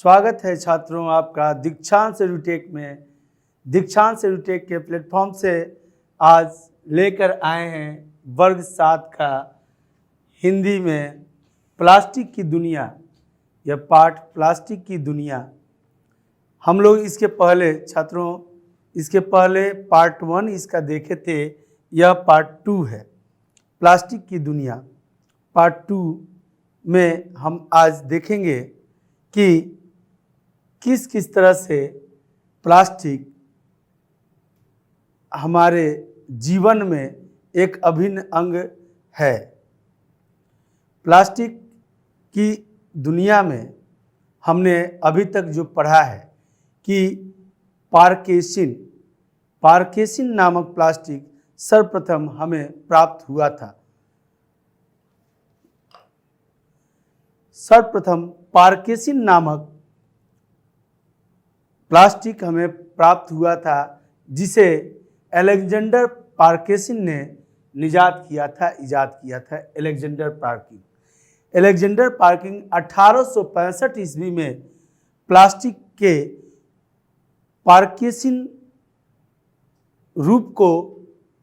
स्वागत है छात्रों आपका दीक्षांत एडुटेक में। दीक्षांत एडुटेक के प्लेटफॉर्म से आज लेकर आए हैं वर्ग 7 का हिंदी में प्लास्टिक की दुनिया, यह पाठ प्लास्टिक की दुनिया। हम लोग इसके पहले छात्रों पार्ट 1 इसका देखे थे, यह पार्ट 2 है प्लास्टिक की दुनिया। पार्ट 2 में हम आज देखेंगे कि किस किस तरह से प्लास्टिक हमारे जीवन में एक अभिन्न अंग है। प्लास्टिक की दुनिया में हमने अभी तक जो पढ़ा है कि पार्केसिन नामक प्लास्टिक सर्वप्रथम हमें प्राप्त हुआ था। सर्वप्रथम पार्केसिन नामक प्लास्टिक हमें प्राप्त हुआ था, जिसे अलेक्जेंडर पार्केसिन ने इजाद किया था। अलेक्जेंडर पार्किंग 1865 ईस्वी में प्लास्टिक के पार्केसिन रूप को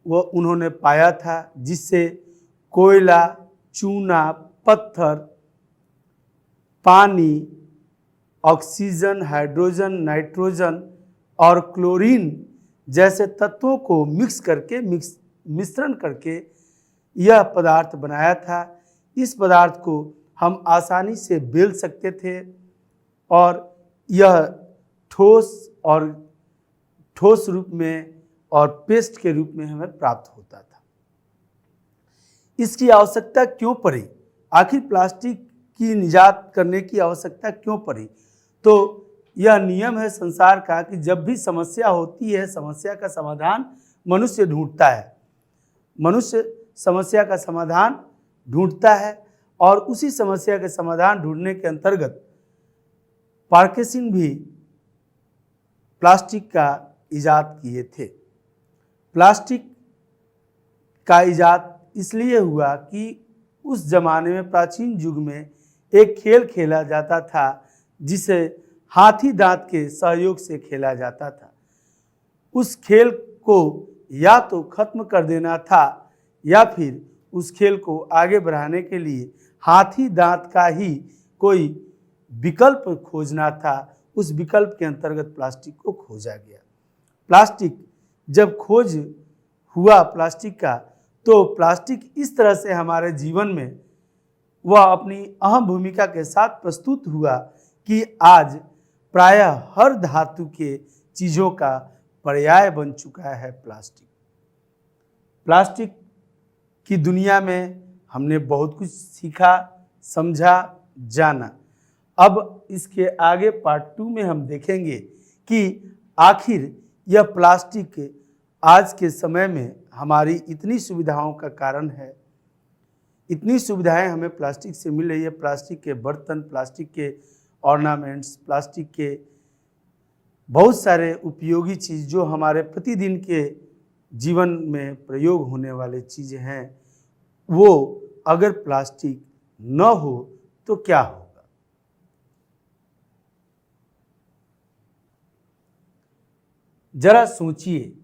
उन्होंने पाया था, जिससे कोयला, चूना, पत्थर, पानी, ऑक्सीजन, हाइड्रोजन, नाइट्रोजन और क्लोरीन जैसे तत्वों को मिश्रण करके यह पदार्थ बनाया था। इस पदार्थ को हम आसानी से बेल सकते थे और यह ठोस रूप में और पेस्ट के रूप में हमें प्राप्त होता था। इसकी आवश्यकता क्यों पड़ी? आखिर प्लास्टिक की निजात करने की आवश्यकता क्यों पड़ी? तो यह नियम है संसार का कि जब भी समस्या होती है, समस्या का समाधान मनुष्य ढूंढता है। मनुष्य समस्या का समाधान ढूंढता है और उसी समस्या के समाधान ढूंढने के अंतर्गत पार्केसिन भी प्लास्टिक का इजाद किए थे। प्लास्टिक का इजाद इसलिए हुआ कि उस जमाने में, प्राचीन युग में, एक खेल खेला जाता था जिसे हाथी दांत के सहयोग से खेला जाता था। उस खेल को या तो खत्म कर देना था या फिर उस खेल को आगे बढ़ाने के लिए हाथी दांत का ही कोई विकल्प खोजना था। उस विकल्प के अंतर्गत प्लास्टिक को खोजा गया। प्लास्टिक जब खोज हुआ प्लास्टिक का, तो प्लास्टिक इस तरह से हमारे जीवन में वह अपनी अहम भूमिका के साथ प्रस्तुत हुआ कि आज प्रायः हर धातु के चीज़ों का पर्याय बन चुका है प्लास्टिक। प्लास्टिक की दुनिया में हमने बहुत कुछ सीखा, समझा, जाना। अब इसके आगे पार्ट 2 में हम देखेंगे कि आखिर यह प्लास्टिक आज के समय में हमारी इतनी सुविधाओं का कारण है। इतनी सुविधाएं हमें प्लास्टिक से मिल रही है। प्लास्टिक के बर्तन, प्लास्टिक के ऑर्नामेंट्स, प्लास्टिक के बहुत सारे उपयोगी चीज़ जो हमारे प्रतिदिन के जीवन में प्रयोग होने वाले चीज़ें हैं, वो अगर प्लास्टिक न हो तो क्या होगा? जरा सोचिए,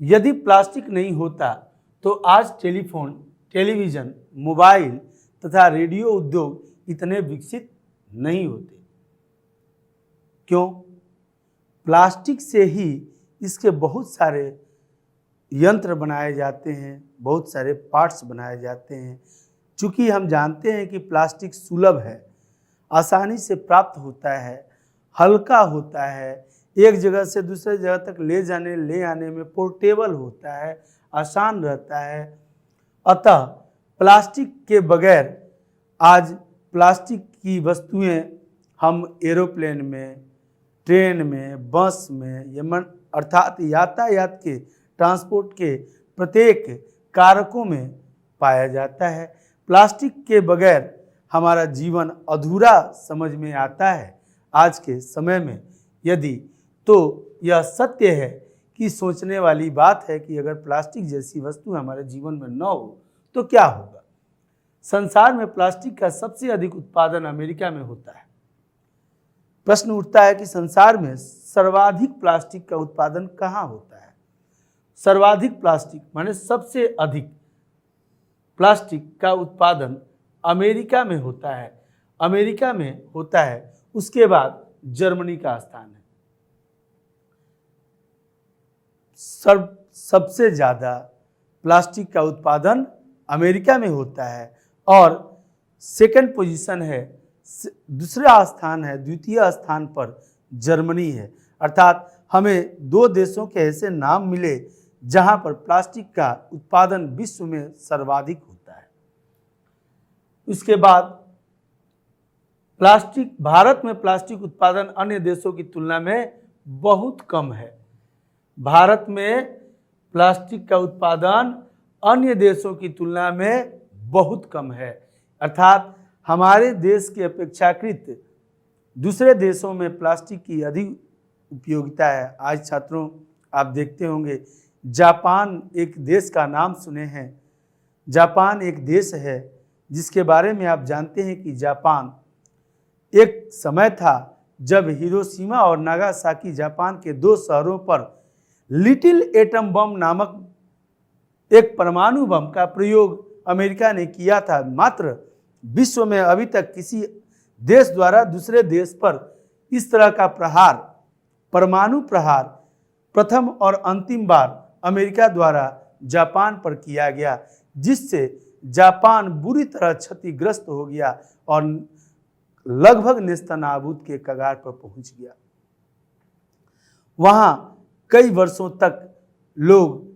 यदि प्लास्टिक नहीं होता तो आज टेलीफोन, टेलीविज़न, मोबाइल तथा रेडियो उद्योग इतने विकसित नहीं होते। क्यों? प्लास्टिक से ही इसके बहुत सारे यंत्र बनाए जाते हैं, बहुत सारे पार्ट्स बनाए जाते हैं। चूँकि हम जानते हैं कि प्लास्टिक सुलभ है, आसानी से प्राप्त होता है, हल्का होता है, एक जगह से दूसरे जगह तक ले आने में पोर्टेबल होता है, आसान रहता है। अतः प्लास्टिक के बगैर आज प्लास्टिक की वस्तुएं हम एरोप्लेन में, ट्रेन में, बस में, अर्थात यातायात के, ट्रांसपोर्ट के प्रत्येक कारकों में पाया जाता है। प्लास्टिक के बगैर हमारा जीवन अधूरा समझ में आता है आज के समय में। यदि तो यह सत्य है कि सोचने वाली बात है कि अगर प्लास्टिक जैसी वस्तु हमारे जीवन में न हो तो क्या होगा। संसार में प्लास्टिक का सबसे अधिक उत्पादन अमेरिका में होता है। प्रश्न उठता है कि संसार में सर्वाधिक प्लास्टिक का उत्पादन कहाँ होता है? सर्वाधिक प्लास्टिक माने सबसे अधिक प्लास्टिक का उत्पादन अमेरिका में होता है। अमेरिका में होता है, उसके बाद जर्मनी का स्थान है। सबसे ज़्यादा प्लास्टिक का उत्पादन अमेरिका में होता है और सेकंड पोजीशन है, दूसरा स्थान है, द्वितीय स्थान पर जर्मनी है। अर्थात हमें दो देशों के ऐसे नाम मिले जहां पर प्लास्टिक का उत्पादन विश्व में सर्वाधिक होता है। उसके बाद भारत में प्लास्टिक उत्पादन अन्य देशों की तुलना में बहुत कम है। भारत में प्लास्टिक का उत्पादन अन्य देशों की तुलना में बहुत कम है। अर्थात हमारे देश की अपेक्षाकृत दूसरे देशों में प्लास्टिक की अधिक उपयोगिता है। आज छात्रों, आप देखते होंगे जापान एक देश का नाम सुने हैं। जापान एक देश है जिसके बारे में आप जानते हैं कि जापान एक समय था जब हिरोशिमा और नागासाकी जापान के दो शहरों पर लिटिल एटम बम नामक एक परमाणु बम का प्रयोग अमेरिका ने किया था। मात्र विश्व में अभी तक किसी देश द्वारा दूसरे देश पर इस तरह का प्रहार, परमाणु प्रहार, प्रथम और अंतिम बार अमेरिका द्वारा जापान पर किया गया, जिससे जापान बुरी तरह क्षतिग्रस्त हो गया और लगभग नेस्तनाबूद के कगार पर पहुंच गया। वहां कई वर्षों तक लोग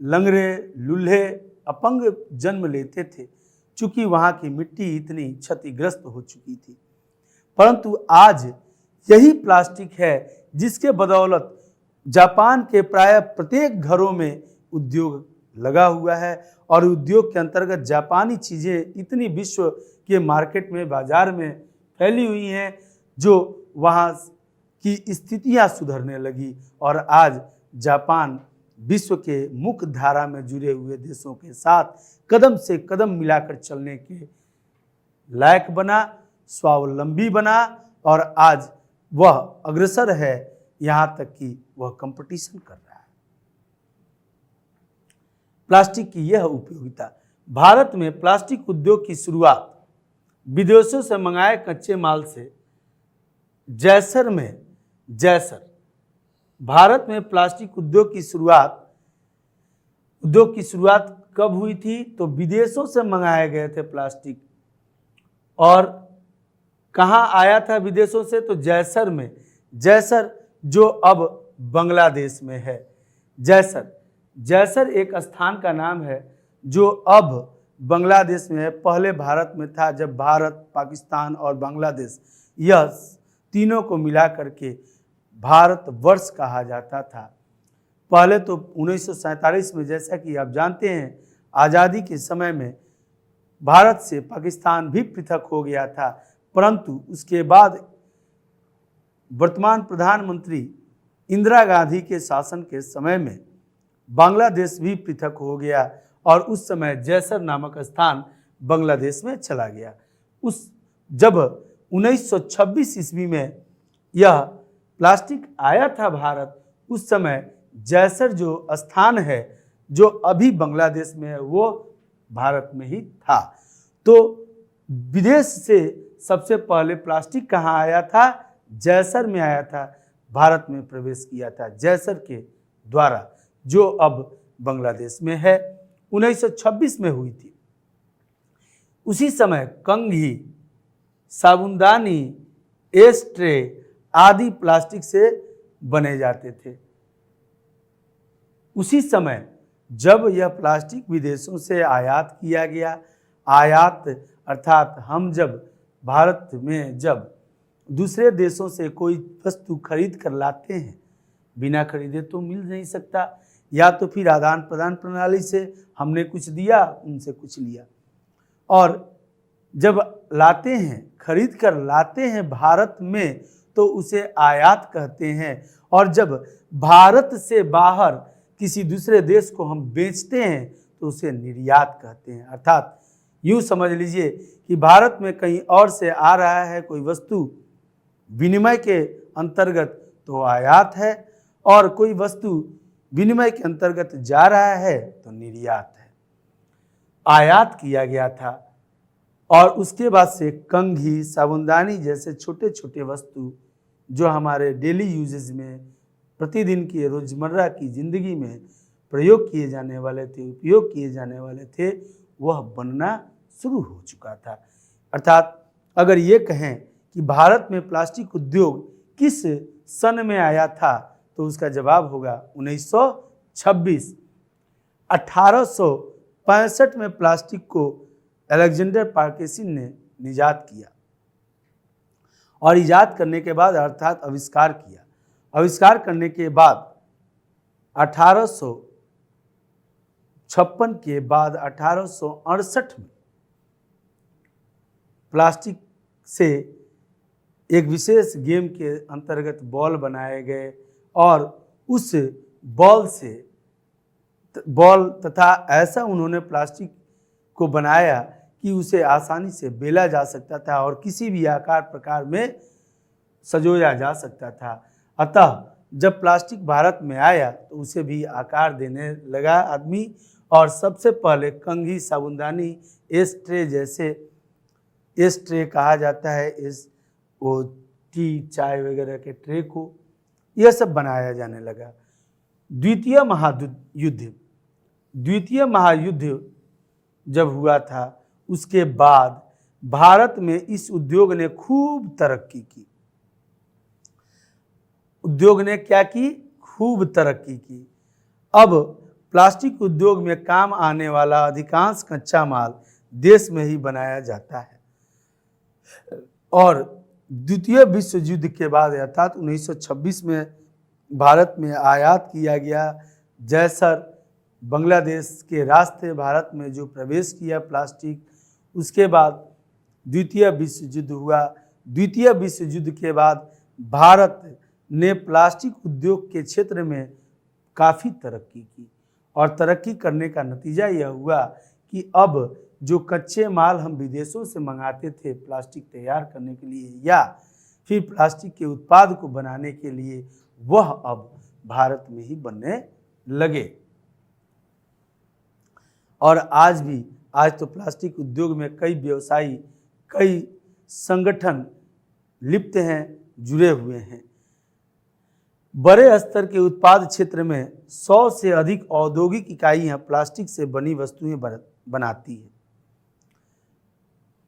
लंगड़े, लूल्हे, अपंग जन्म लेते थे, चूंकि वहां की मिट्टी इतनी क्षतिग्रस्त हो चुकी थी। परंतु आज यही प्लास्टिक है जिसके बदौलत जापान के प्राय प्रत्येक घरों में उद्योग लगा हुआ है और उद्योग के अंतर्गत जापानी चीज़ें इतनी विश्व के मार्केट में, बाजार में फैली हुई हैं, जो वहाँ की स्थितियाँ सुधरने लगी और आज जापान विश्व के मुख्य धारा में जुड़े हुए देशों के साथ कदम से कदम मिलाकर चलने के लायक बना, स्वावलंबी बना और आज वह अग्रसर है, यहाँ तक कि वह कंपटीशन कर रहा है। प्लास्टिक की यह उपयोगिता। भारत में प्लास्टिक उद्योग की शुरुआत विदेशों से मंगाए कच्चे माल से जैसर भारत में प्लास्टिक उद्योग की शुरुआत कब हुई थी? तो विदेशों से मंगाए गए थे प्लास्टिक। और कहाँ आया था विदेशों से? तो जैसर में। जैसर जो अब बांग्लादेश में है। जैसर एक स्थान का नाम है जो अब बांग्लादेश में है। पहले भारत में था, जब भारत, पाकिस्तान और बांग्लादेश यह तीनों को मिला करके भारतवर्ष कहा जाता था। पहले तो 1947 में, जैसा कि आप जानते हैं, आज़ादी के समय में भारत से पाकिस्तान भी पृथक हो गया था, परंतु उसके बाद वर्तमान प्रधानमंत्री इंदिरा गांधी के शासन के समय में बांग्लादेश भी पृथक हो गया और उस समय जैसर नामक स्थान बांग्लादेश में चला गया। जब 1926 ईस्वी में यह प्लास्टिक आया था भारत, उस समय जैसर जो स्थान है जो अभी बांग्लादेश में है वो भारत में ही था। तो विदेश से सबसे पहले प्लास्टिक कहाँ आया था? जैसर में आया था, भारत में प्रवेश किया था जैसर के द्वारा, जो अब बांग्लादेश में है। 1926 में हुई थी। उसी समय कंघी, साबुनदानी, एस्ट्रे आदि प्लास्टिक से बने जाते थे। उसी समय जब यह प्लास्टिक विदेशों से आयात किया गया, आयात अर्थात हम जब भारत में जब दूसरे देशों से कोई वस्तु खरीद कर लाते हैं, बिना खरीदे तो मिल नहीं सकता, या तो फिर आदान प्रदान प्रणाली से हमने कुछ दिया, उनसे कुछ लिया। और जब लाते हैं, खरीद कर लाते हैं भारत में, तो उसे आयात कहते हैं। और जब भारत से बाहर किसी दूसरे देश को हम बेचते हैं तो उसे निर्यात कहते हैं। अर्थात यूँ समझ लीजिए कि भारत में कहीं और से आ रहा है कोई वस्तु विनिमय के अंतर्गत तो आयात है, और कोई वस्तु विनिमय के अंतर्गत जा रहा है तो निर्यात है। आयात किया गया था और उसके बाद से कंघी, साबुनदानी जैसे छोटे छोटे वस्तु जो हमारे डेली यूजेज में, प्रतिदिन की रोजमर्रा की जिंदगी में प्रयोग किए जाने वाले थे, उपयोग किए जाने वाले थे, वह बनना शुरू हो चुका था। अर्थात अगर ये कहें कि भारत में प्लास्टिक उद्योग किस सन में आया था तो उसका जवाब होगा 1926। 1865 में प्लास्टिक को अलेक्जेंडर पार्किंसन ने निजात किया और इजाद करने के बाद अर्थात आविष्कार किया। आविष्कार करने के बाद 1856 के बाद 1868 में प्लास्टिक से एक विशेष गेम के अंतर्गत बॉल बनाए गए और उस बॉल तथा ऐसा उन्होंने प्लास्टिक को बनाया कि उसे आसानी से बेला जा सकता था और किसी भी आकार प्रकार में सजोया जा सकता था। अतः जब प्लास्टिक भारत में आया तो उसे भी आकार देने लगा आदमी, और सबसे पहले कंघी, साबुनदानी, एस्ट्रे जैसे एस्ट्रे कहा जाता है, वो टी चाय वगैरह के ट्रे को, यह सब बनाया जाने लगा। द्वितीय महायुद्ध जब हुआ था उसके बाद भारत में इस उद्योग ने खूब तरक्की की। उद्योग ने क्या की? खूब तरक्की की। अब प्लास्टिक उद्योग में काम आने वाला अधिकांश कच्चा माल देश में ही बनाया जाता है। और द्वितीय विश्व युद्ध के बाद अर्थात 1926 में भारत में आयात किया गया। जयसर बांग्लादेश के रास्ते भारत में जो प्रवेश किया प्लास्टिक, उसके बाद द्वितीय विश्व युद्ध हुआ। द्वितीय विश्व युद्ध के बाद भारत ने प्लास्टिक उद्योग के क्षेत्र में काफ़ी तरक्की की, और तरक्की करने का नतीजा यह हुआ कि अब जो कच्चे माल हम विदेशों से मंगाते थे प्लास्टिक तैयार करने के लिए या फिर प्लास्टिक के उत्पाद को बनाने के लिए, वह अब भारत में ही बनने लगे। और आज तो प्लास्टिक उद्योग में कई व्यवसायी, कई संगठन लिप्त हैं, जुड़े हुए हैं। बड़े स्तर के उत्पाद क्षेत्र में 100 से अधिक औद्योगिक इकाइयां प्लास्टिक से बनी वस्तुएं बनाती है।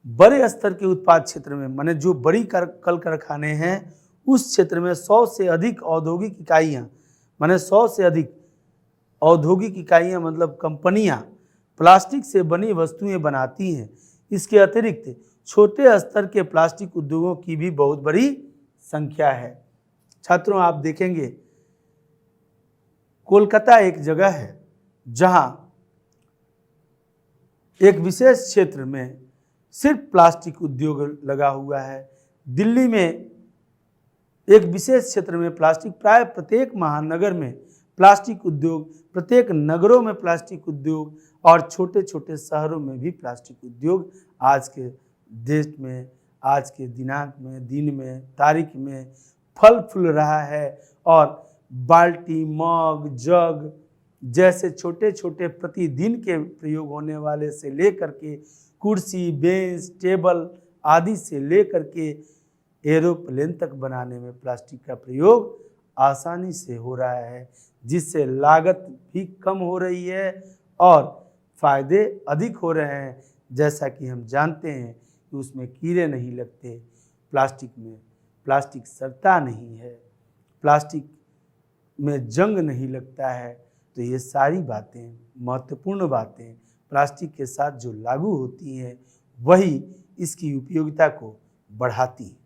बड़े स्तर के उत्पाद क्षेत्र में माने जो बड़ी कल कारखाने हैं उस क्षेत्र में 100 से अधिक औद्योगिक इकाइयां, माने 100 से अधिक औद्योगिक इकाइयां मतलब कंपनियां प्लास्टिक से बनी वस्तुएं बनाती हैं। इसके अतिरिक्त छोटे स्तर के प्लास्टिक उद्योगों की भी बहुत बड़ी संख्या है। छात्रों, आप देखेंगे कोलकाता एक जगह है जहां एक विशेष क्षेत्र में सिर्फ प्लास्टिक उद्योग लगा हुआ है। दिल्ली में एक विशेष क्षेत्र में प्लास्टिक, प्राय प्रत्येक महानगर में प्लास्टिक उद्योग, प्रत्येक नगरों में प्लास्टिक उद्योग, और छोटे छोटे शहरों में भी प्लास्टिक उद्योग आज के देश में, आज के दिन में तारीख में फल फूल रहा है। और बाल्टी, मग, जग जैसे छोटे छोटे प्रतिदिन के प्रयोग होने वाले से लेकर के कुर्सी, बेंच, टेबल आदि से लेकर के एरोप्लेन तक बनाने में प्लास्टिक का प्रयोग आसानी से हो रहा है, जिससे लागत भी कम हो रही है और फायदे अधिक हो रहे हैं। जैसा कि हम जानते हैं कि उसमें कीड़े नहीं लगते, प्लास्टिक सड़ता नहीं है, प्लास्टिक में जंग नहीं लगता है। तो ये सारी बातें, महत्वपूर्ण बातें प्लास्टिक के साथ जो लागू होती हैं वही इसकी उपयोगिता को बढ़ाती है।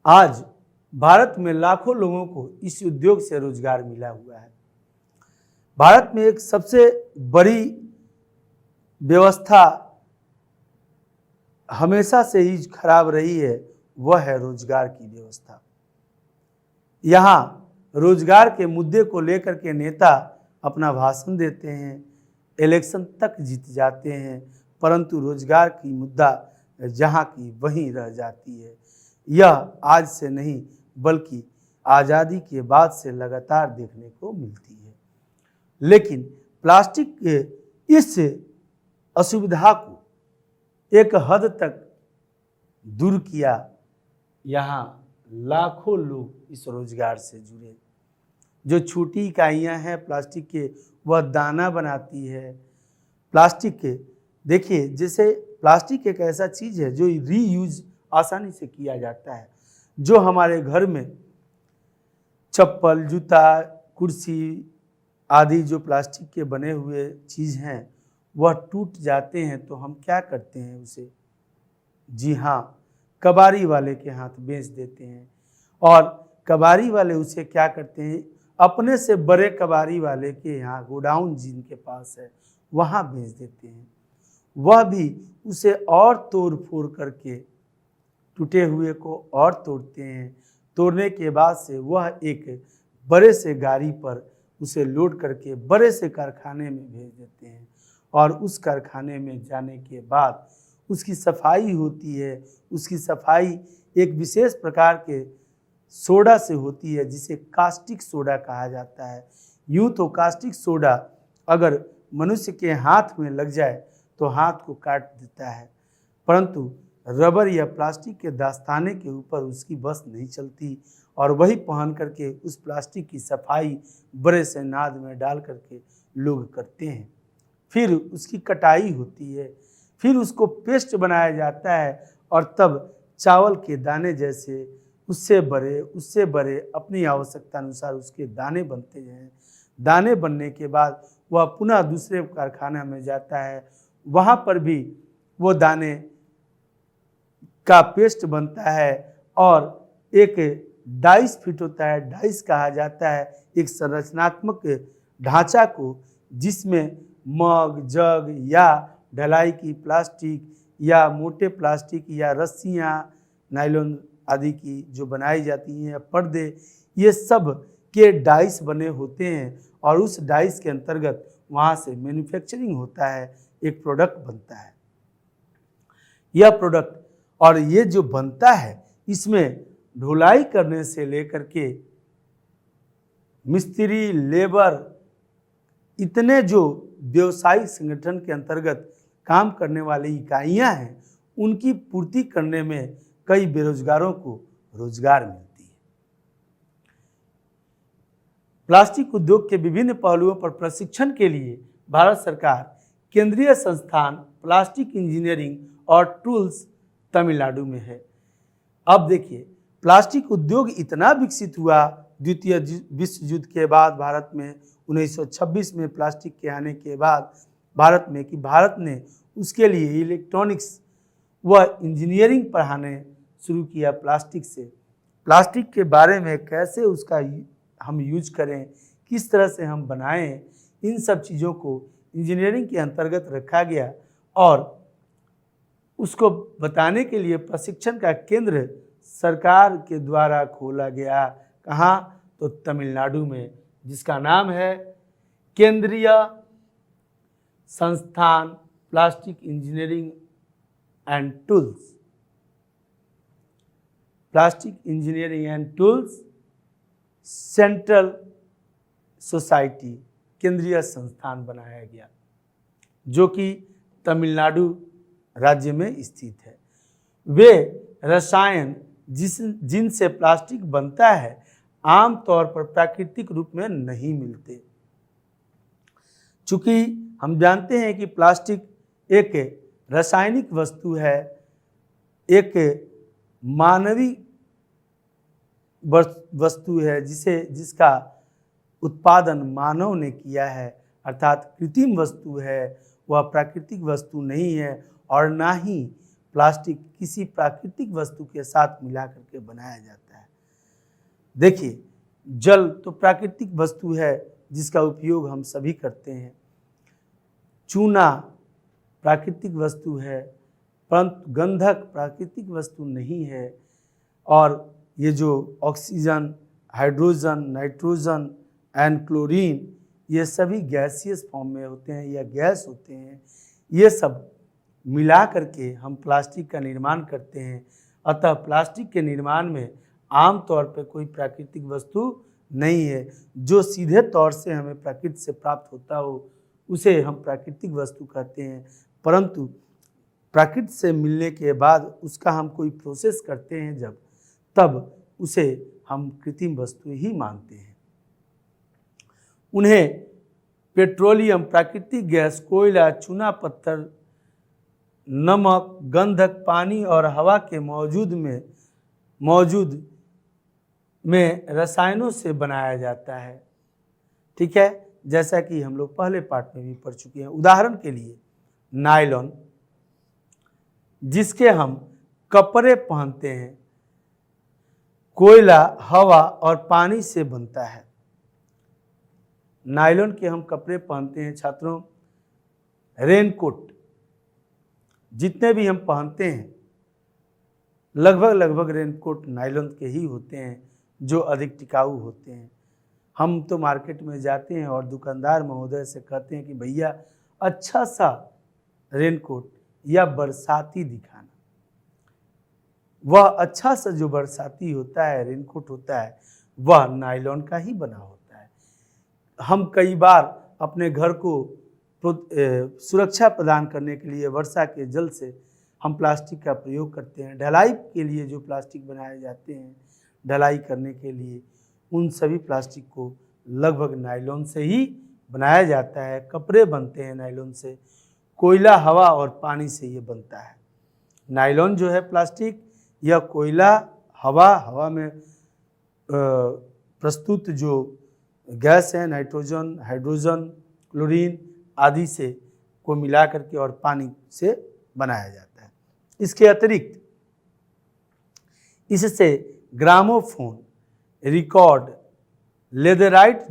आज भारत में लाखों लोगों को इस उद्योग से रोजगार मिला हुआ है। भारत में एक सबसे बड़ी व्यवस्था हमेशा से ही खराब रही है, वह है रोजगार की व्यवस्था। यहाँ रोजगार के मुद्दे को लेकर के नेता अपना भाषण देते हैं, इलेक्शन तक जीत जाते हैं, परंतु रोजगार की मुद्दा जहाँ की वहीं रह जाती है। यह आज से नहीं बल्कि आज़ादी के बाद से लगातार देखने को मिलती है। लेकिन प्लास्टिक के इस असुविधा को एक हद तक दूर किया। यहाँ लाखों लोग इस रोजगार से जुड़े। जो छोटी इकाइयाँ हैं प्लास्टिक के, वह दाना बनाती है। प्लास्टिक के देखिए, जैसे प्लास्टिक एक ऐसा चीज़ है जो रीयूज आसानी से किया जाता है। जो हमारे घर में चप्पल, जूता, कुर्सी आदि जो प्लास्टिक के बने हुए चीज़ हैं वह टूट जाते हैं तो हम क्या करते हैं उसे? जी हाँ, कबाड़ी वाले के हाथ बेच देते हैं। और कबाड़ी वाले उसे क्या करते हैं? अपने से बड़े कबाड़ी वाले के यहाँ गोडाउन जिनके पास है वहाँ बेच देते हैं। वह भी उसे और तोड़ फोड़ करके टूटे हुए को और तोड़ते हैं। तोड़ने के बाद से वह एक बड़े से गाड़ी पर उसे लोड करके बड़े से कारखाने में भेज देते हैं। और उस कारखाने में जाने के बाद उसकी सफाई होती है। उसकी सफाई एक विशेष प्रकार के सोडा से होती है जिसे कास्टिक सोडा कहा जाता है। यूँ तो कास्टिक सोडा अगर मनुष्य के हाथ में लग जाए तो हाथ को काट देता है, परंतु रबर या प्लास्टिक के दस्ताने के ऊपर उसकी बस नहीं चलती और वही पहन करके उस प्लास्टिक की सफाई बड़े से नाद में डाल करके लोग करते हैं। फिर उसकी कटाई होती है, फिर उसको पेस्ट बनाया जाता है और तब चावल के दाने जैसे उससे बड़े अपनी आवश्यकता अनुसार उसके दाने बनते हैं। दाने बनने के बाद वह पुनः दूसरे कारखाना में जाता है। वहाँ पर भी वो दाने का पेस्ट बनता है और एक डाइस फिट होता है। डाइस कहा जाता है एक संरचनात्मक ढांचा को जिसमें मग, जग या ढलाई की प्लास्टिक या मोटे प्लास्टिक या रस्सियाँ नायलॉन आदि की जो बनाई जाती हैं, पर्दे, ये सब के डाइस बने होते हैं और उस डाइस के अंतर्गत वहाँ से मैन्युफैक्चरिंग होता है, एक प्रोडक्ट बनता है। यह प्रोडक्ट और ये जो बनता है इसमें ढुलाई करने से लेकर के मिस्त्री, लेबर, इतने जो व्यवसायिक संगठन के अंतर्गत काम करने वाली इकाइयां हैं उनकी पूर्ति करने में कई बेरोजगारों को रोजगार मिलती है। प्लास्टिक उद्योग के विभिन्न पहलुओं पर प्रशिक्षण के लिए भारत सरकार केंद्रीय संस्थान प्लास्टिक इंजीनियरिंग और टूल्स तमिलनाडु में है। अब देखिए, प्लास्टिक उद्योग इतना विकसित हुआ द्वितीय विश्व युद्ध के बाद भारत में 1926 में प्लास्टिक के आने के बाद भारत में कि भारत ने उसके लिए इलेक्ट्रॉनिक्स व इंजीनियरिंग पढ़ाने शुरू किया। प्लास्टिक से, प्लास्टिक के बारे में कैसे उसका हम यूज करें, किस तरह से हम बनाएं, इन सब चीज़ों को इंजीनियरिंग के अंतर्गत रखा गया और उसको बताने के लिए प्रशिक्षण का केंद्र सरकार के द्वारा खोला गया। कहाँ? तो तमिलनाडु में, जिसका नाम है केंद्रीय संस्थान plastic engineering and tools. Plastic engineering and tools central society, केंद्रीय संस्थान बनाया गया जो कि तमिलनाडु राज्य में स्थित है। वे रसायन जिनसे प्लास्टिक बनता है आमतौर पर प्राकृतिक रूप में नहीं मिलते। चूँकि हम जानते हैं कि प्लास्टिक एक रासायनिक वस्तु है, एक मानवीय वस्तु है जिसका उत्पादन मानव ने किया है, अर्थात कृत्रिम वस्तु है, वह प्राकृतिक वस्तु नहीं है और ना ही प्लास्टिक किसी प्राकृतिक वस्तु के साथ मिला करके बनाया जाता है। देखिए, जल तो प्राकृतिक वस्तु है जिसका उपयोग हम सभी करते हैं। चूना प्राकृतिक वस्तु है, परंतु गंधक प्राकृतिक वस्तु नहीं है। और ये जो oxygen, hydrogen, nitrogen and chlorine, ये सभी गैसियस फॉर्म में होते हैं या गैस होते हैं। ये सब मिला करके हम प्लास्टिक का निर्माण करते हैं। अतः प्लास्टिक के निर्माण में आमतौर पर कोई प्राकृतिक वस्तु नहीं है। जो सीधे तौर से हमें प्रकृति से प्राप्त होता हो उसे हम प्राकृतिक वस्तु कहते हैं, परंतु प्रकृति से मिलने के बाद उसका हम कोई प्रोसेस करते हैं जब, तब उसे हम कृत्रिम वस्तु ही मानते हैं। उन्हें पेट्रोलियम, प्राकृतिक गैस, कोयला, चूना पत्थर, नमक, गंधक, पानी और हवा के मौजूद में रसायनों से बनाया जाता है। ठीक है, जैसा कि हम लोग पहले पार्ट में भी पढ़ चुके हैं। उदाहरण के लिए नायलॉन, जिसके हम कपड़े पहनते हैं, कोयला, हवा और पानी से बनता है। नायलॉन के हम कपड़े पहनते हैं छात्रों। रेनकोट जितने भी हम पहनते हैं लगभग रेनकोट नायलॉन के ही होते हैं, जो अधिक टिकाऊ होते हैं। हम तो मार्केट में जाते हैं और दुकानदार महोदय से कहते हैं कि भैया अच्छा सा रेनकोट या बरसाती दिखाना। वह अच्छा सा जो बरसाती होता है, रेनकोट होता है, वह नायलॉन का ही बना होता है। हम कई बार अपने घर को सुरक्षा प्रदान करने के लिए वर्षा के जल से हम प्लास्टिक का प्रयोग करते हैं। ढलाई के लिए जो प्लास्टिक बनाए जाते हैं, ढलाई करने के लिए, उन सभी प्लास्टिक को लगभग नायलॉन से ही बनाया जाता है। कपड़े बनते हैं नायलॉन से। कोयला, हवा और पानी से ये बनता है। नायलॉन जो है प्लास्टिक, यह कोयला, हवा में प्रस्तुत जो गैस है, नाइट्रोजन, हाइड्रोजन, क्लोरीन आदि से को मिला करके और पानी से बनाया जाता है। इसके अतिरिक्त इससे ग्रामोफोन, रिकॉर्ड, लेदराइट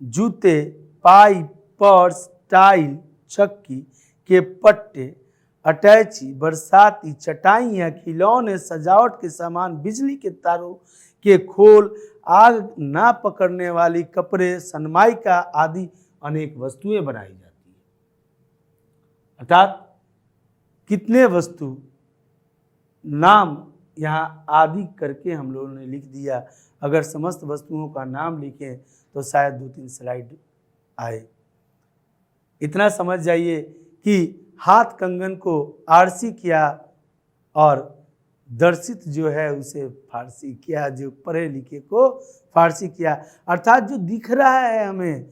जूते, पाइप, पर्स, टाइल, चक्की के पट्टे, अटैची, बरसाती, चटाइयाँ, खिलौने, सजावट के सामान, बिजली के तारों के खोल, आग ना पकड़ने वाली कपड़े, सनमाइका आदि अनेक वस्तुएं बनाई जाती है। अर्थात कितने वस्तु नाम यहाँ आदि करके हम लोगों ने लिख दिया। अगर समस्त वस्तुओं का नाम लिखें तो शायद 2-3 स्लाइड आए। इतना समझ जाइए कि हाथ कंगन को आरसी किया और दर्शित जो है उसे फारसी किया, जो पढ़े लिखे को फारसी किया। अर्थात जो दिख रहा है हमें,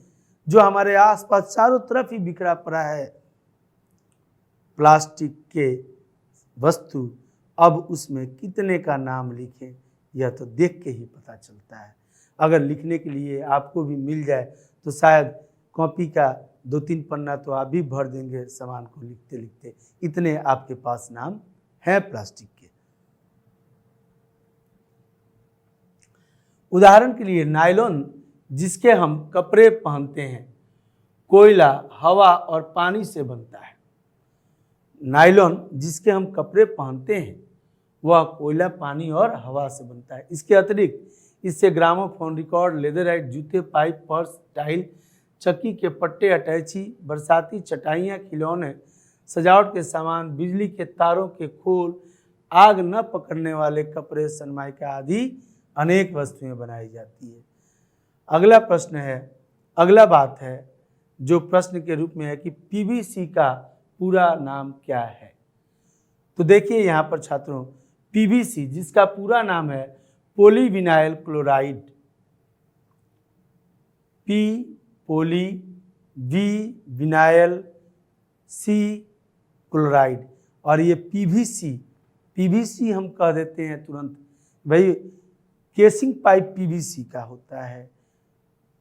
जो हमारे आसपास चारों तरफ ही बिखरा पड़ा है प्लास्टिक के वस्तु, अब उसमें कितने का नाम लिखें यह तो देख के ही पता चलता है। अगर लिखने के लिए आपको भी मिल जाए तो शायद कॉपी का 2-3 पन्ना तो आप भी भर देंगे सामान को लिखते लिखते, इतने आपके पास नाम हैं प्लास्टिक के। उदाहरण के लिए नायलॉन, जिसके हम कपड़े पहनते हैं, कोयला, हवा और पानी से बनता है। नायलॉन जिसके हम कपड़े पहनते हैं वह कोयला, पानी और हवा से बनता है। इसके अतिरिक्त इससे ग्रामोफोन, रिकॉर्ड, लेदराइट जूते, पाइप, पर्स, टाइल, चक्की के पट्टे, अटैची, बरसाती, चटाइयाँ, खिलौने, सजावट के सामान, बिजली के तारों के खोल, आग न पकड़ने वाले कपड़े, सनमाइका आदि अनेक वस्तुएं बनाई जाती है। अगला बात है जो प्रश्न के रूप में है कि पीवीसी का पूरा नाम क्या है। तो देखिए यहाँ पर छात्रों, पीवीसी जिसका पूरा नाम है polyvinyl chloride, P poly, V vinyl, C chloride, और ये पीवीसी हम कह देते हैं तुरंत भाई। केसिंग पाइप पीवीसी का होता है,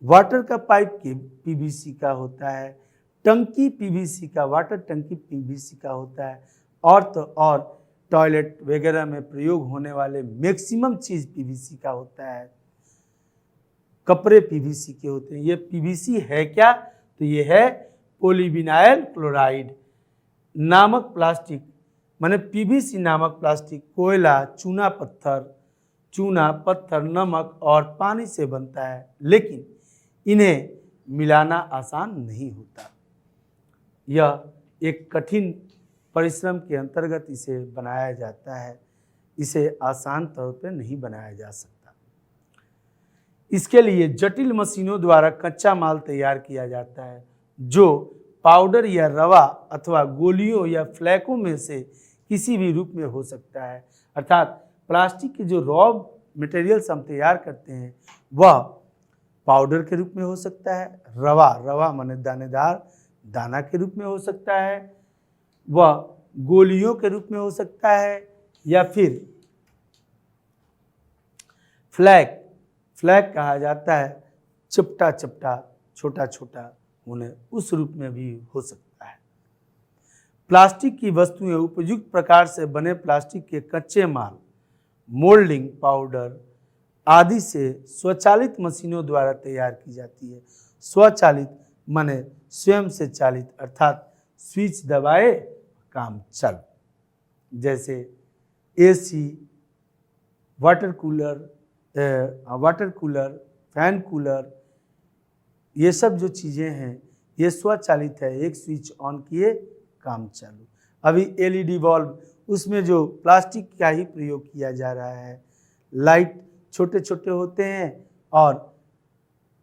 वाटर का पाइप के पीवीसी का होता है, टंकी पीवीसी का, वाटर टंकी पीवीसी का होता है, और तो और टॉयलेट वगैरह में प्रयोग होने वाले मैक्सिमम चीज़ पीवीसी का होता है। कपड़े पीवीसी के होते हैं। ये पीवीसी है क्या? तो ये है पॉलीविनाइल क्लोराइड नामक प्लास्टिक, माने पीवीसी नामक प्लास्टिक कोयला, चूना पत्थर, नमक और पानी से बनता है, लेकिन इन्हें मिलाना आसान नहीं होता। यह एक कठिन परिश्रम के अंतर्गत इसे बनाया जाता है, इसे आसान तौर पर नहीं बनाया जा सकता। इसके लिए जटिल मशीनों द्वारा कच्चा माल तैयार किया जाता है, जो पाउडर या रवा अथवा गोलियों या फ्लैकों में से किसी भी रूप में हो सकता है। अर्थात प्लास्टिक के जो रॉ मटेरियल्स हम तैयार करते हैं वह पाउडर के रूप में हो सकता है, रवा माने दानेदार दाना के रूप में हो सकता है, वह गोलियों के रूप में हो सकता है, या फिर फ्लैक कहा जाता है, चपटा छोटा छोटा होने उस रूप में भी हो सकता है। प्लास्टिक की वस्तुएं उपयुक्त प्रकार से बने प्लास्टिक के कच्चे माल, मोल्डिंग पाउडर आदि से स्वचालित मशीनों द्वारा तैयार की जाती है। स्वचालित माने स्वयं से चालित, अर्थात स्विच दबाए काम चल। जैसे AC, water cooler, fan cooler, ये सब जो चीज़ें हैं ये स्वचालित है, एक स्विच ऑन किए काम चालू। अभी एलईडी बल्ब, उसमें जो प्लास्टिक का ही प्रयोग किया जा रहा है। लाइट छोटे छोटे होते हैं और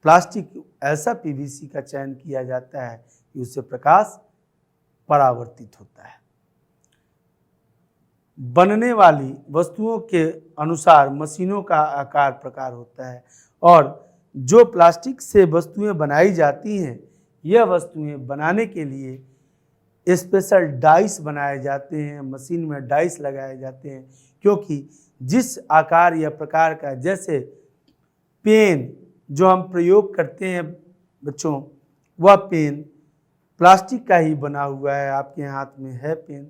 प्लास्टिक ऐसा पीवीसी का चयन किया जाता है कि उससे प्रकाश परावर्तित होता है। बनने वाली वस्तुओं के अनुसार मशीनों का आकार प्रकार होता है, और जो प्लास्टिक से वस्तुएं बनाई जाती हैं, यह वस्तुएं बनाने के लिए स्पेशल डाइस बनाए जाते हैं, मशीन में डाइस लगाए जाते हैं, क्योंकि जिस आकार या प्रकार का, जैसे पेन जो हम प्रयोग करते हैं बच्चों, वह पेन प्लास्टिक का ही बना हुआ है। आपके हाथ में है पेन,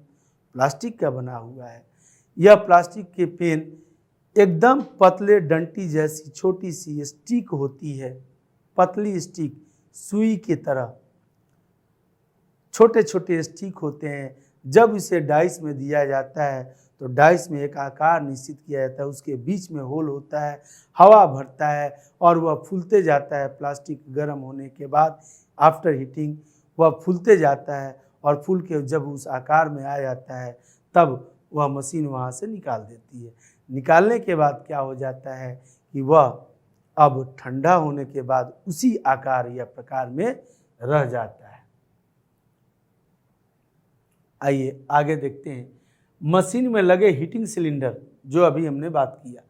प्लास्टिक का बना हुआ है। यह प्लास्टिक के पेन एकदम पतले डंटी जैसी छोटी सी स्टिक होती है, पतली स्टिक, सुई की तरह छोटे छोटे स्टिक होते हैं। जब इसे डाइस में दिया जाता है तो डाइस में एक आकार निश्चित किया जाता है, उसके बीच में होल होता है, हवा भरता है और वह फूलते जाता है। प्लास्टिक गर्म होने के बाद आफ्टर हीटिंग वह फूलते जाता है, और फूल के जब उस आकार में आ जाता है तब वह मशीन वहाँ से निकाल देती है। निकालने के बाद क्या हो जाता है कि वह अब ठंडा होने के बाद उसी आकार या प्रकार में रह जाता है। आइए आगे देखते हैं। मशीन में लगे हीटिंग सिलेंडर, जो अभी हमने बात किया,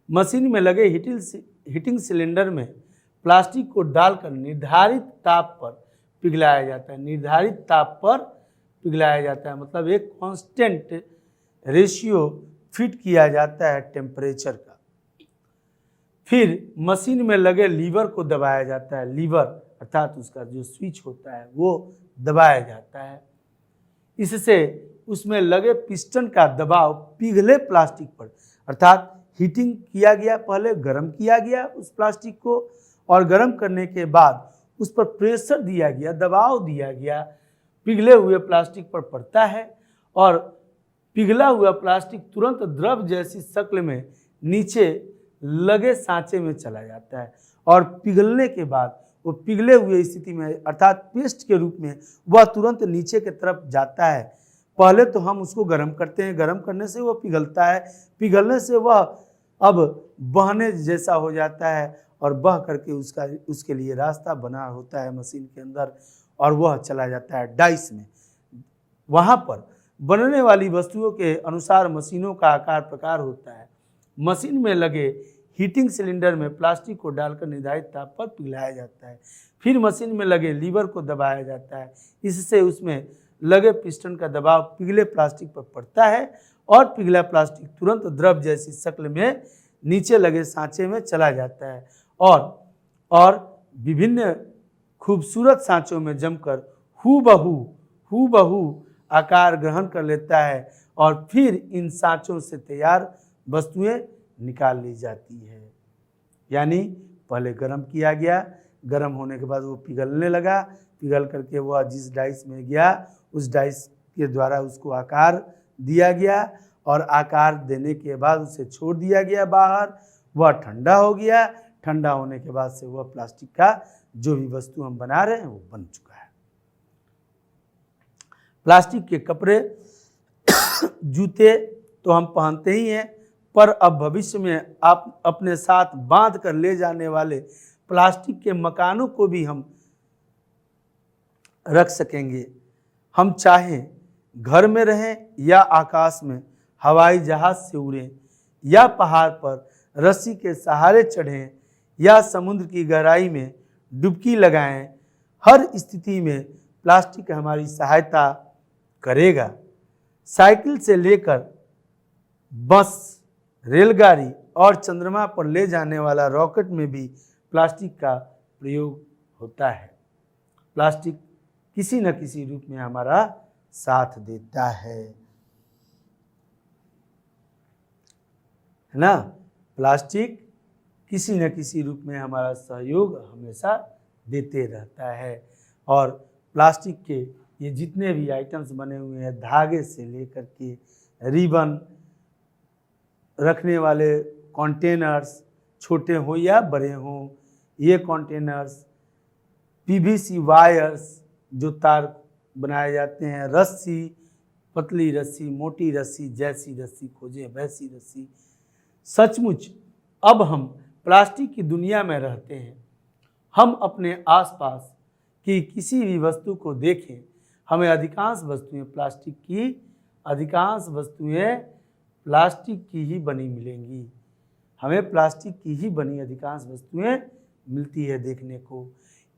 मशीन में लगे हीटिंग सिलेंडर में प्लास्टिक को डालकर निर्धारित ताप पर पिघलाया जाता है। निर्धारित ताप पर पिघलाया जाता है मतलब एक कांस्टेंट रेशियो फिट किया जाता है टेम्परेचर का। फिर मशीन में लगे लीवर को दबाया जाता है। लीवर अर्थात उसका जो स्विच होता है वो दबाया जाता है। इससे उसमें लगे पिस्टन का दबाव पिघले प्लास्टिक पर, अर्थात हीटिंग किया गया, पहले गर्म किया गया उस प्लास्टिक को, और गर्म करने के बाद उस पर प्रेशर दिया गया, दबाव दिया गया, पिघले हुए प्लास्टिक पर पड़ता है, और पिघला हुआ प्लास्टिक तुरंत द्रव जैसी शक्ल में नीचे लगे सांचे में चला जाता है, और पिघलने के बाद वो पिघले हुए स्थिति में अर्थात पेस्ट के रूप में वह तुरंत नीचे की तरफ जाता है। पहले तो हम उसको गर्म करते हैं, गर्म करने से वह पिघलता है, पिघलने से वह अब बहने जैसा हो जाता है, और बह करके उसके लिए रास्ता बना होता है मशीन के अंदर, और वह चला जाता है डाइस में। वहाँ पर बनने वाली वस्तुओं के अनुसार मशीनों का आकार प्रकार होता है। मशीन में लगे हीटिंग सिलेंडर में प्लास्टिक को डालकर निर्धारित ताप पर पिघलाया जाता है। फिर मशीन में लगे लीवर को दबाया जाता है। इससे उसमें लगे पिस्टन का दबाव पिघले प्लास्टिक पर पड़ता है, और पिघला प्लास्टिक तुरंत द्रव जैसी शक्ल में नीचे लगे सांचे में चला जाता है, और विभिन्न खूबसूरत सांचों में जमकर हूबहू आकार ग्रहण कर लेता है, और फिर इन सांचों से तैयार वस्तुएं निकाल ली जाती है। यानी पहले गर्म किया गया, गर्म होने के बाद वो पिघलने लगा, पिघल करके वह जिस डाइस में गया उस डाइस के द्वारा उसको आकार दिया गया, और आकार देने के बाद उसे छोड़ दिया गया बाहर, वह ठंडा हो गया। ठंडा होने के बाद से वह प्लास्टिक का जो भी वस्तु हम बना रहे हैं वो बन चुका है। प्लास्टिक के कपड़े जूते तो हम पहनते ही हैं, पर अब भविष्य में आप अपने साथ बांध कर ले जाने वाले प्लास्टिक के मकानों को भी हम रख सकेंगे। हम चाहें घर में रहें या आकाश में, हवाई जहाज से उड़ें या पहाड़ पर रस्सी के सहारे चढ़ें या समुद्र की गहराई में डुबकी लगाएं, हर स्थिति में प्लास्टिक हमारी सहायता करेगा। साइकिल से लेकर बस, रेलगाड़ी और चंद्रमा पर ले जाने वाला रॉकेट में भी प्लास्टिक का प्रयोग होता है। प्लास्टिक किसी न किसी रूप में हमारा साथ देता है ना। प्लास्टिक किसी न किसी रूप में हमारा सहयोग हमेशा देते रहता है। और प्लास्टिक के ये जितने भी आइटम्स बने हुए हैं, धागे से लेकर के रिबन, रखने वाले कंटेनर्स, छोटे हों या बड़े हों, ये कंटेनर्स, पीवीसी वायर्स जो तार बनाए जाते हैं, रस्सी, पतली रस्सी, मोटी रस्सी, जैसी रस्सी खोजे वैसी रस्सी। सचमुच अब हम प्लास्टिक की दुनिया में रहते हैं। हम अपने आसपास की किसी भी वस्तु को देखें, हमें अधिकांश वस्तुएं प्लास्टिक की ही बनी मिलेंगी। हमें प्लास्टिक की ही बनी अधिकांश वस्तुएं मिलती है देखने को।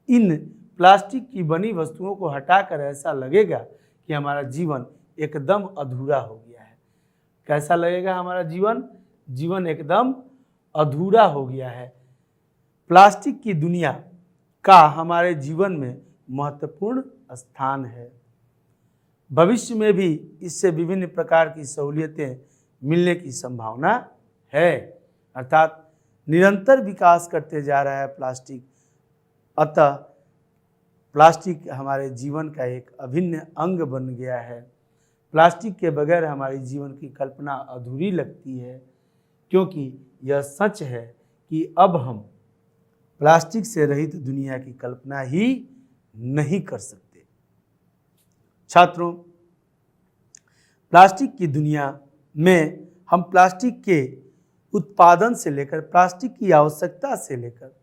इन प्लास्टिक की बनी वस्तुओं को हटाकर ऐसा लगेगा कि हमारा जीवन एकदम अधूरा हो गया है। कैसा लगेगा हमारा जीवन एकदम अधूरा हो गया है। प्लास्टिक की दुनिया का हमारे जीवन में महत्वपूर्ण स्थान है। भविष्य में भी इससे विभिन्न प्रकार की सहूलियतें मिलने की संभावना है, अर्थात निरंतर विकास करते जा रहा है प्लास्टिक। अतः प्लास्टिक हमारे जीवन का एक अभिन्न अंग बन गया है। प्लास्टिक के बगैर हमारे जीवन की कल्पना अधूरी लगती है, क्योंकि यह सच है कि अब हम प्लास्टिक से रहित दुनिया की कल्पना ही नहीं कर सकते। छात्रों, प्लास्टिक की दुनिया में हम प्लास्टिक के उत्पादन से लेकर प्लास्टिक की आवश्यकता से लेकर,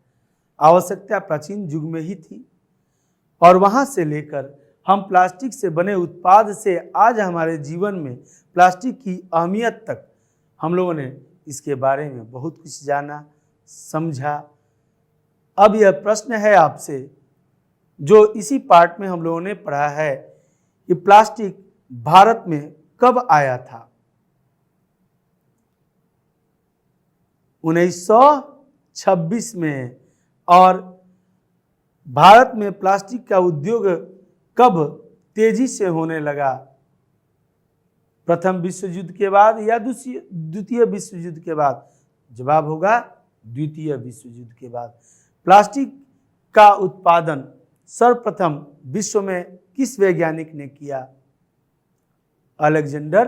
आवश्यकता प्राचीन युग में ही थी, और वहाँ से लेकर हम प्लास्टिक से बने उत्पाद से आज हमारे जीवन में प्लास्टिक की अहमियत तक हम लोगों ने इसके बारे में बहुत कुछ जाना, समझा। अब यह प्रश्न है आपसे, जो इसी पार्ट में हम लोगों ने पढ़ा है कि प्लास्टिक भारत में कब आया था। 1926 में। और भारत में प्लास्टिक का उद्योग कब तेजी से होने लगा? प्रथम विश्व युद्ध के बाद या द्वितीय विश्व युद्ध के बाद? जवाब होगा द्वितीय विश्व युद्ध के बाद। प्लास्टिक का उत्पादन सर्वप्रथम विश्व में किस वैज्ञानिक ने किया? अलेक्जेंडर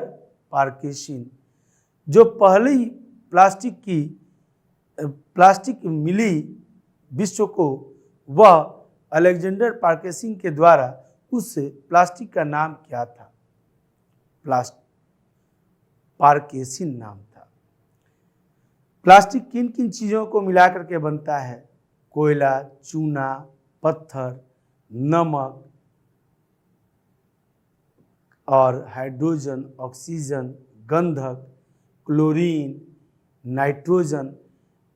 पार्केसिन। जो पहली प्लास्टिक मिली विश्व को, वह अलेक्जेंडर पार्केसिन के द्वारा, उस प्लास्टिक का नाम क्या था? पार्केसिन नाम था। प्लास्टिक किन किन चीज़ों को मिलाकर के बनता है? कोयला, चूना, पत्थर, नमक और हाइड्रोजन, ऑक्सीजन, गंधक, क्लोरीन, नाइट्रोजन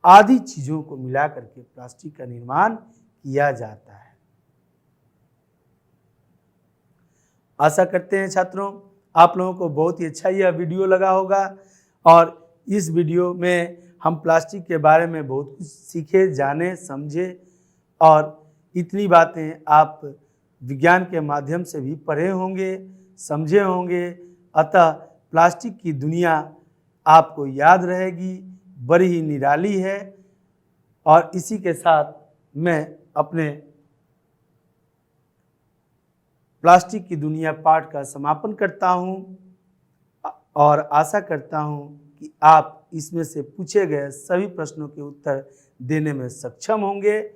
आदि चीज़ों को मिलाकर के प्लास्टिक का निर्माण किया जाता है। आशा करते हैं छात्रों आप लोगों को बहुत ही अच्छा यह वीडियो लगा होगा, और इस वीडियो में हम प्लास्टिक के बारे में बहुत कुछ सीखे, जाने, समझे, और इतनी बातें आप विज्ञान के माध्यम से भी पढ़े होंगे, समझे होंगे। अतः प्लास्टिक की दुनिया आपको याद रहेगी, बड़ी ही निराली है। और इसी के साथ मैं अपने प्लास्टिक की दुनिया पाठ का समापन करता हूँ, और आशा करता हूँ कि आप इसमें से पूछे गए सभी प्रश्नों के उत्तर देने में सक्षम होंगे।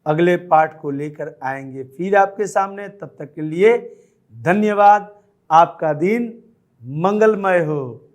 अगले पाठ को लेकर आएंगे फिर आपके सामने। तब तक के लिए धन्यवाद। आपका दिन मंगलमय हो।